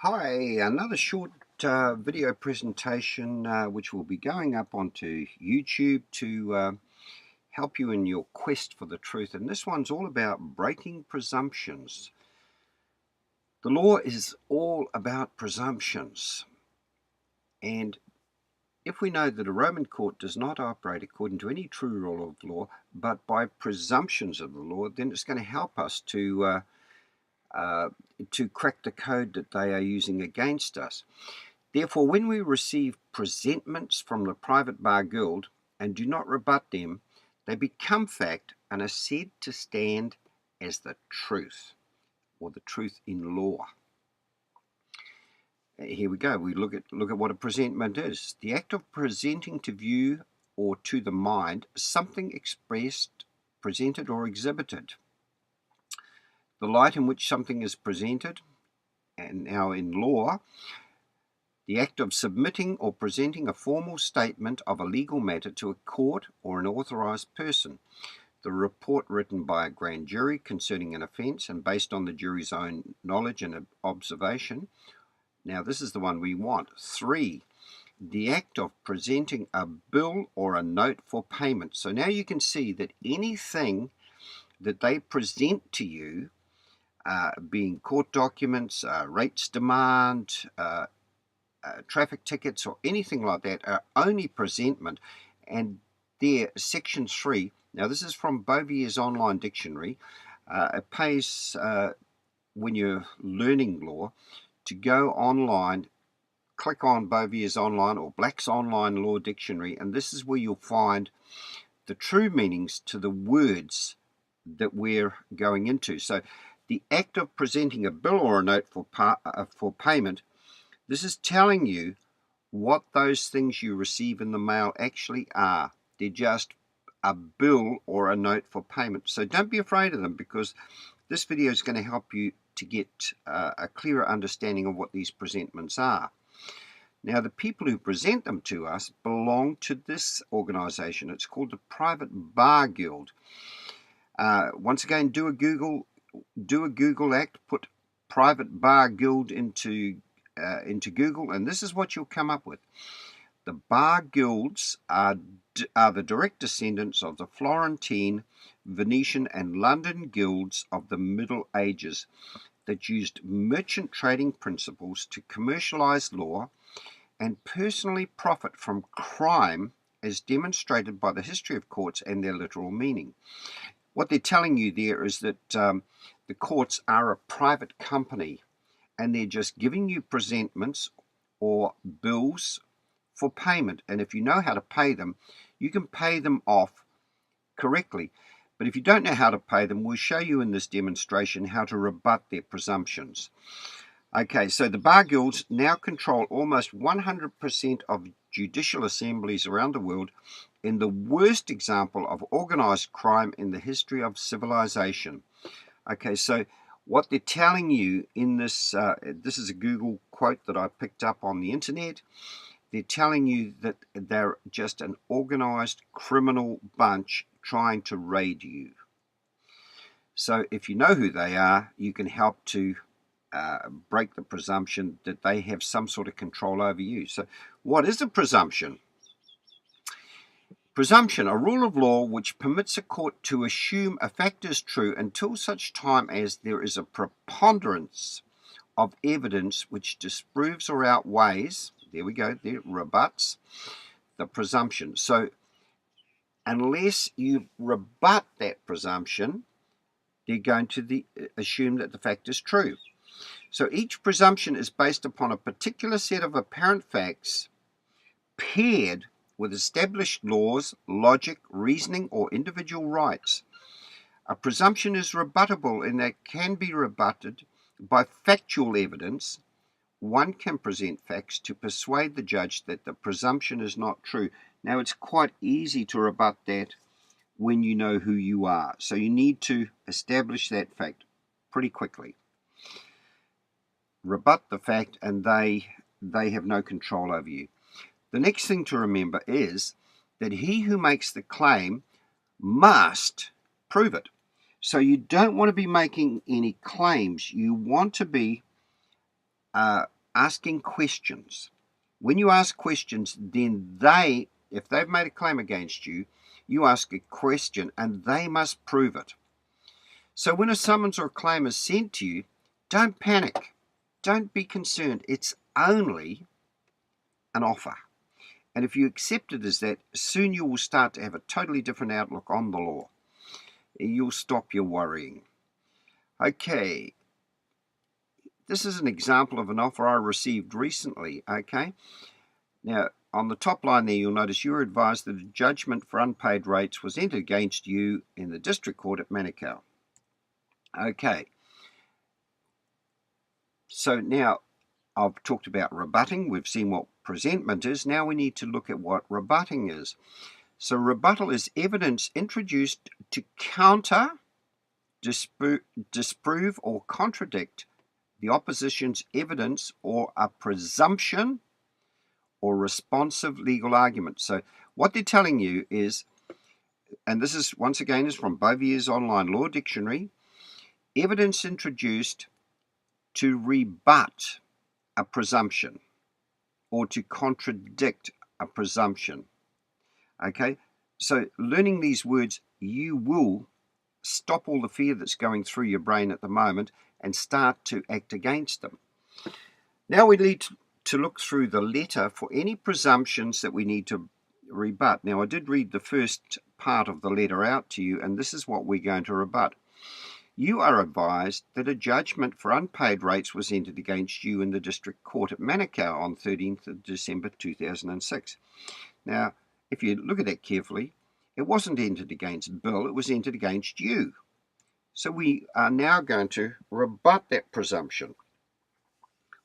Hi, another short video presentation which will be going up onto YouTube to help you in your quest for the truth. And this one's all about breaking presumptions. The law is all about presumptions. And if we know that a Roman court does not operate according to any true rule of law, but by presumptions of the law, then it's going to help us to crack the code that they are using against us. Therefore, when we receive presentments from the private bar guild and do not rebut them, they become fact and are said to stand as the truth, or the truth in law. Here we go. We look at what a presentment is. The act of presenting to view or to the mind something expressed, presented, or exhibited. The light in which something is presented, and now in law, the act of submitting or presenting a formal statement of a legal matter to a court or an authorized person. The report written by a grand jury concerning an offence and based on the jury's own knowledge and observation. Now this is the one we want. 3. The act of presenting a bill or a note for payment. So now you can see that anything that they present to you, being court documents, rates demand, traffic tickets or anything like that, are only presentment. And there, section 3, now this is from Bovier's online dictionary. It pays, when you're learning law, to go online, click on Bovier's online or Black's online law dictionary, and this is where you'll find the true meanings to the words that we're going into. So the act of presenting a bill or a note for payment, this is telling you what those things you receive in the mail actually are. They're just a bill or a note for payment. So don't be afraid of them, because this video is going to help you to get a clearer understanding of what these presentments are. Now, the people who present them to us belong to this organization. It's called the Private Bar Guild. Once again, do a Google act, put Private Bar Guild into Google, and this is what you'll come up with. The bar guilds are the direct descendants of the Florentine, Venetian, and London guilds of the Middle Ages that used merchant trading principles to commercialize law and personally profit from crime, as demonstrated by the history of courts and their literal meaning. What they're telling you there is that the courts are a private company, and they're just giving you presentments or bills for payment. And if you know how to pay them, you can pay them off correctly. But if you don't know how to pay them, we'll show you in this demonstration how to rebut their presumptions. Okay, so the bar guilds now control almost 100% of judicial assemblies around the world, in the worst example of organized crime in the history of civilization. Okay, so what they're telling you in this, this is a Google quote that I picked up on the internet. They're telling you that they're just an organized criminal bunch trying to raid you. So if you know who they are, you can help to break the presumption that they have some sort of control over you. So what is a presumption? Presumption, a rule of law which permits a court to assume a fact is true until such time as there is a preponderance of evidence which disproves or outweighs, there we go, there, rebuts the presumption. So unless you rebut that presumption, they're going to assume that the fact is true. So each presumption is based upon a particular set of apparent facts paired with established laws, logic, reasoning, or individual rights. A presumption is rebuttable in that it can be rebutted by factual evidence. One can present facts to persuade the judge that the presumption is not true. Now, it's quite easy to rebut that when you know who you are. So you need to establish that fact pretty quickly. Rebut the fact, and they have no control over you. The next thing to remember is that he who makes the claim must prove it. So you don't want to be making any claims. You want to be asking questions. When you ask questions, then if they've made a claim against you, you ask a question and they must prove it. So when a summons or a claim is sent to you, don't panic. Don't be concerned. It's only an offer. And if you accept it as that, soon you will start to have a totally different outlook on the law. You'll stop your worrying. Okay, this is an example of an offer I received recently. Okay, now on the top line there, you'll notice you were advised that a judgment for unpaid rates was entered against you in the district court at Manukau. Okay, so now I've talked about rebutting. We've seen what presentment is. Now we need to look at what rebutting is. So rebuttal is evidence introduced to counter, disprove, or contradict the opposition's evidence or a presumption or responsive legal argument. So what they're telling you is, and this is once again is from Bovier's Online Law Dictionary, evidence introduced to rebut a presumption or to contradict a presumption. Okay, so learning these words, you will stop all the fear that's going through your brain at the moment and start to act against them. Now we need to look through the letter for any presumptions that we need to rebut. Now I did read the first part of the letter out to you, and this is what we're going to rebut. You are advised that a judgment for unpaid rates was entered against you in the district court at Manukau on 13th of December 2006. Now, if you look at that carefully, it wasn't entered against Bill, it was entered against you. So we are now going to rebut that presumption.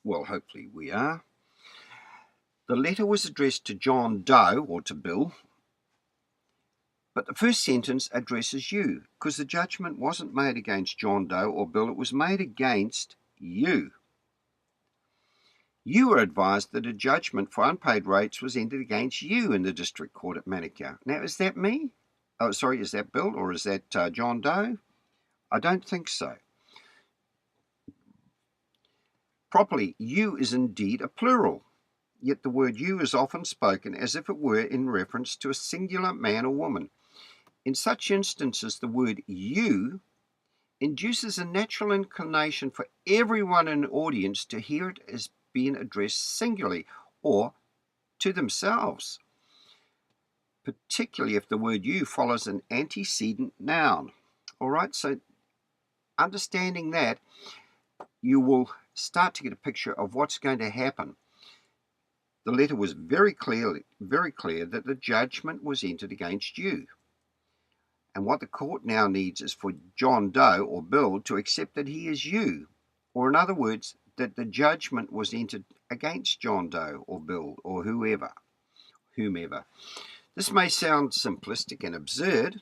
Well, hopefully we are. The letter was addressed to John Doe, or to Bill, but the first sentence addresses you, because the judgment wasn't made against John Doe or Bill, it was made against you. You were advised that a judgment for unpaid rates was entered against you in the district court at Manukau. Now, is that me? Oh, sorry, is that Bill or is that John Doe? I don't think so. Properly, you is indeed a plural, yet the word you is often spoken as if it were in reference to a singular man or woman. In such instances, the word you induces a natural inclination for everyone in the audience to hear it as being addressed singularly or to themselves, particularly if the word you follows an antecedent noun. All right, so understanding that, you will start to get a picture of what's going to happen. The letter was very clear that the judgment was entered against you. And what the court now needs is for John Doe or Bill to accept that he is you, or in other words, that the judgment was entered against John Doe or Bill or whomever. This may sound simplistic and absurd,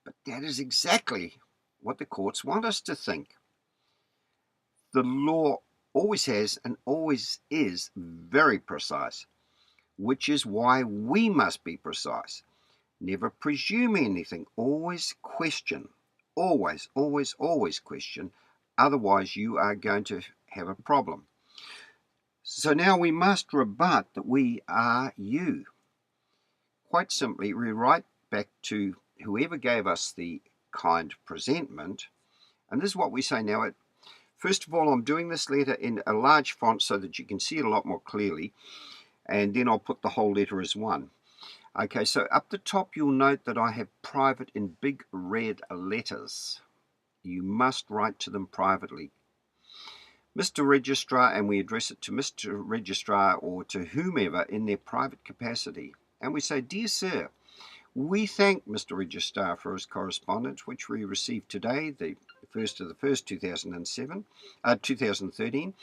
but that is exactly what the courts want us to think. The law always has and always is very precise, which is why we must be precise. Never presume anything. Always question. Always, always, always question. Otherwise, you are going to have a problem. So now we must rebut that we are you. Quite simply, we write back to whoever gave us the kind presentment. And this is what we say now. First of all, I'm doing this letter in a large font so that you can see it a lot more clearly. And then I'll put the whole letter as one. Okay, so up the top you'll note that I have private in big red letters. You must write to them privately. Mr. Registrar, and we address it to Mr. Registrar or to whomever in their private capacity. And we say, Dear Sir, we thank Mr. Registrar for his correspondence, which we received today, the 1st of the 1st, 2013.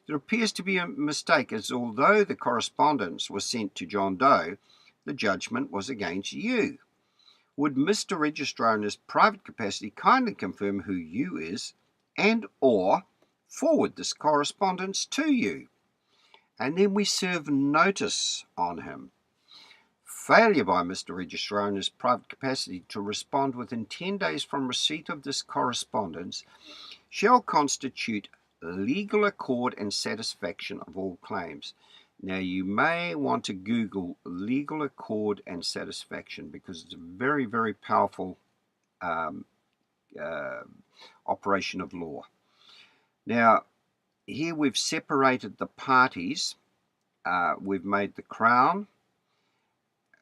There appears to be a mistake, as although the correspondence was sent to John Doe, the judgment was against you. Would Mr. Registrar in his private capacity kindly confirm who you is and or forward this correspondence to you? And then we serve notice on him. Failure by Mr. Registrar in his private capacity to respond within 10 days from receipt of this correspondence shall constitute legal accord and satisfaction of all claims. Now, you may want to Google legal accord and satisfaction because it's a very, very powerful operation of law. Now, here we've separated the parties. We've made the Crown,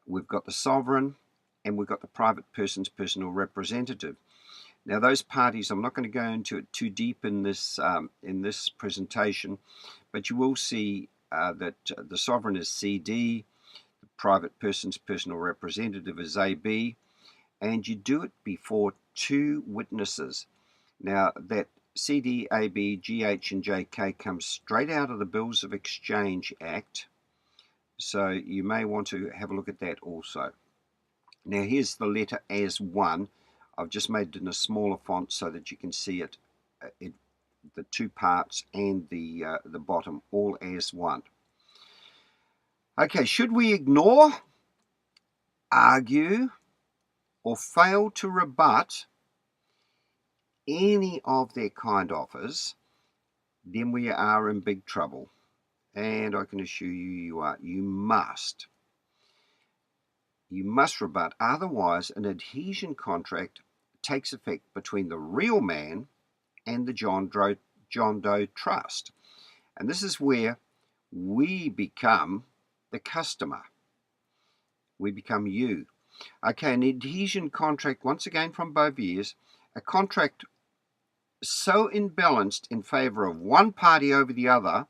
we've got the Sovereign, and we've got the private person's personal representative. Now, those parties, I'm not going to go into it too deep in this presentation, but you will see that the Sovereign is CD, the private person's personal representative is AB, and you do it before two witnesses. Now, that CD, AB, GH, and JK comes straight out of the Bills of Exchange Act, so you may want to have a look at that also. Now, here's the letter as one. I've just made it in a smaller font so that you can see it, the two parts and the bottom, all as one. Okay, should we ignore, argue, or fail to rebut any of their kind offers, then we are in big trouble. And I can assure you, you must. You must rebut, otherwise an adhesion contract takes effect between the real man and the John Doe Trust. And this is where we become the customer. We become you. Okay, an adhesion contract, once again from both ears, a contract so imbalanced in favor of one party over the other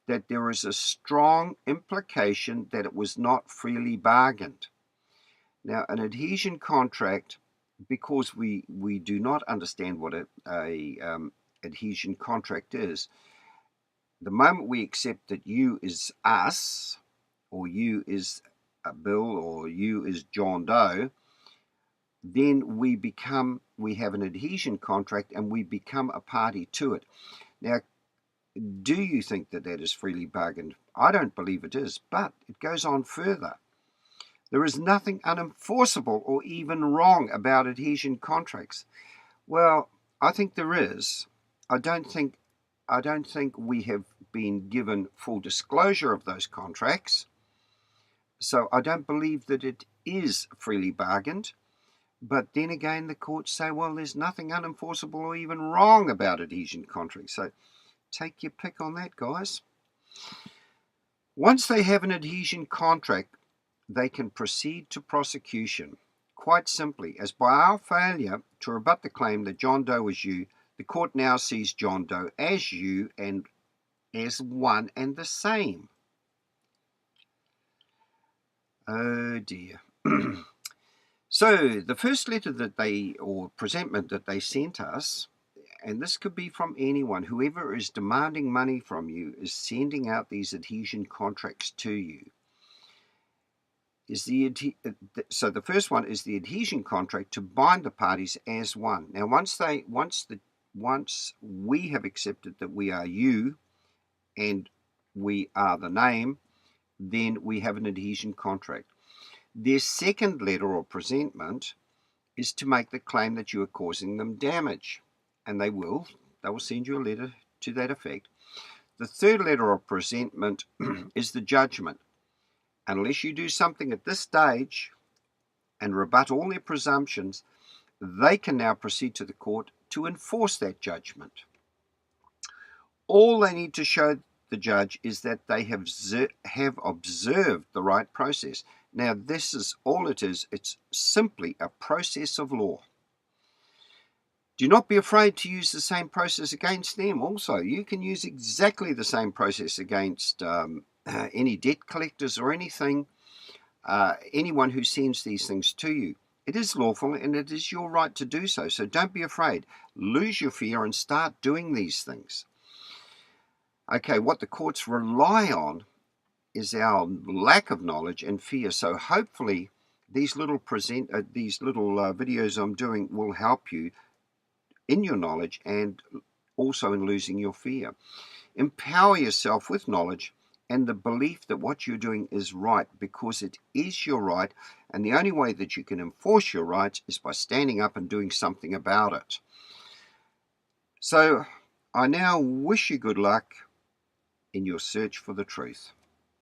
that there is a strong implication that it was not freely bargained. Now, an adhesion contract, because we do not understand what a adhesion contract is, the moment we accept that you is us, or you is Bill, or you is John Doe, then we have an adhesion contract and we become a party to it. Now, do you think that that is freely bargained? I don't believe it is, but it goes on further. There is nothing unenforceable or even wrong about adhesion contracts. Well, I think there is. I don't think we have been given full disclosure of those contracts. So I don't believe that it is freely bargained. But then again, the courts say, well, there's nothing unenforceable or even wrong about adhesion contracts. So take your pick on that, guys. Once they have an adhesion contract, they can proceed to prosecution. Quite simply, as by our failure to rebut the claim that John Doe was you, the court now sees John Doe as you and as one and the same. Oh dear. So the first letter or presentment that they sent us, and this could be from anyone, whoever is demanding money from you is sending out these adhesion contracts to you. So the first one is the adhesion contract to bind the parties as one. Now, once we have accepted that we are you and we are the name, then we have an adhesion contract. Their second letter or presentment is to make the claim that you are causing them damage, and they will send you a letter to that effect. The third letter or presentment is the judgment. Unless you do something at this stage and rebut all their presumptions, they can now proceed to the court to enforce that judgment. All they need to show the judge is that they have observed the right process. Now, this is all it is. It's simply a process of law. Do not be afraid to use the same process against them also. You can use exactly the same process against any debt collectors or anything, anyone who sends these things to you. It is lawful and it is your right to do so. So don't be afraid. Lose your fear and start doing these things. Okay, what the courts rely on is our lack of knowledge and fear. So hopefully these little videos I'm doing will help you in your knowledge and also in losing your fear. Empower yourself with knowledge and the belief that what you're doing is right, because it is your right, and the only way that you can enforce your rights is by standing up and doing something about it. So I now wish you good luck in your search for the truth.